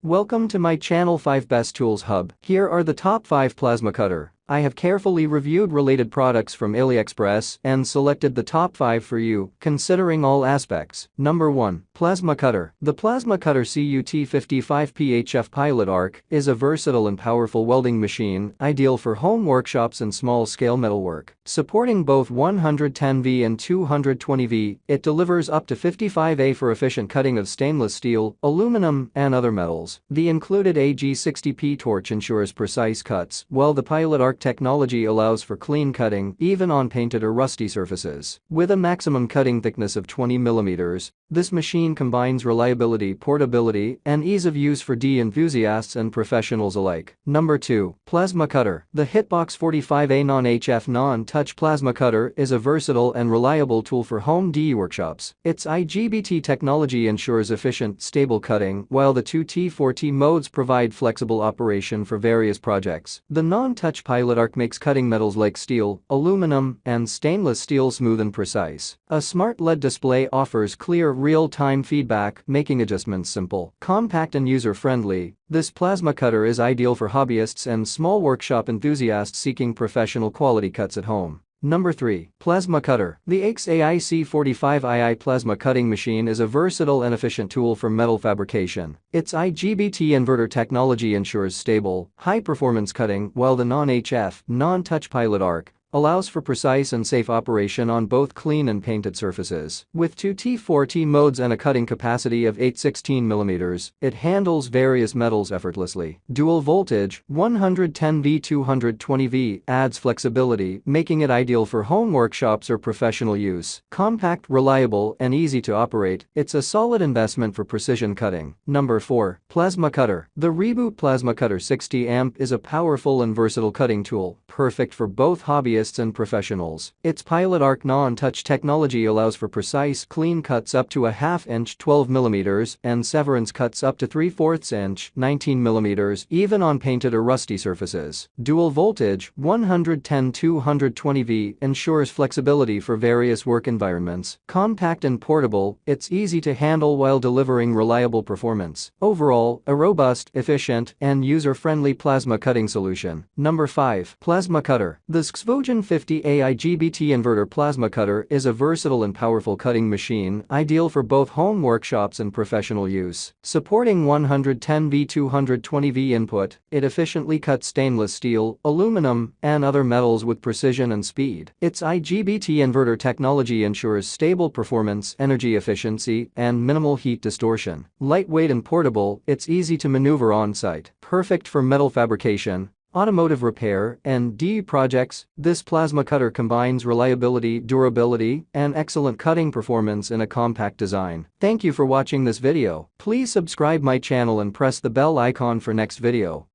Welcome to my channel 5 Best Tools Hub. Here are the top 5 plasma cutter. I have carefully reviewed related products from AliExpress and selected the top 5 for you, considering all aspects. Number 1. Plasma Cutter. The Plasma Cutter CUT55PHF Pilot Arc is a versatile and powerful welding machine, ideal for home workshops and small-scale metalwork. Supporting both 110V and 220V, it delivers up to 55A for efficient cutting of stainless steel, aluminum, and other metals. The included AG60P torch ensures precise cuts, while the Pilot Arc technology allows for clean cutting even on painted or rusty surfaces. With a maximum cutting thickness of 20 mm, this machine combines reliability, portability, and ease of use for enthusiasts and professionals alike. Number 2. Plasma Cutter. The Hitbox 45A Non-HF Non-Touch Plasma Cutter is a versatile and reliable tool for home workshops. Its IGBT technology ensures efficient, stable cutting, while the 2T4T modes provide flexible operation for various projects. The non-touch Pilot Arc makes cutting metals like steel, aluminum, and stainless steel smooth and precise. A smart LED display offers clear, real-time feedback, making adjustments simple. Compact and user-friendly, this plasma cutter is ideal for hobbyists and small workshop enthusiasts seeking professional quality cuts at home. Number 3. Plasma Cutter. The XAIC45II plasma cutting machine is a versatile and efficient tool for metal fabrication. Its IGBT inverter technology ensures stable, high-performance cutting, while the non-HF, non-touch Pilot Arc allows for precise and safe operation on both clean and painted surfaces. With 2T4T modes and a cutting capacity of 816 mm, it handles various metals effortlessly. Dual voltage, 110V 220V adds flexibility, making it ideal for home workshops or professional use. Compact, reliable, and easy to operate, it's a solid investment for precision cutting. Number 4. Plasma Cutter. The Reboot Plasma Cutter 60A is a powerful and versatile cutting tool, perfect for both hobbyists and professionals. Its Pilot Arc non-touch technology allows for precise, clean cuts up to a ½ inch 12 mm and severance cuts up to 3/4 inch 19 mm even on painted or rusty surfaces. Dual voltage, 110 220V ensures flexibility for various work environments. Compact and portable, it's easy to handle while delivering reliable performance. Overall, a robust, efficient, and user-friendly plasma cutting solution. Number 5. Plasma Cutter. The Xvogen 50A IGBT inverter plasma cutter is a versatile and powerful cutting machine, ideal for both home workshops and professional use. Supporting 110V 220V input, it efficiently cuts stainless steel, aluminum, and other metals with precision and speed. Its IGBT inverter technology ensures stable performance, energy efficiency, and minimal heat distortion. Lightweight and portable, it's easy to maneuver on-site. Perfect for metal fabrication, automotive repair, and projects, this plasma cutter combines reliability, durability, and excellent cutting performance in a compact design. Thank you for watching this video. Please subscribe my channel and press the bell icon for next video.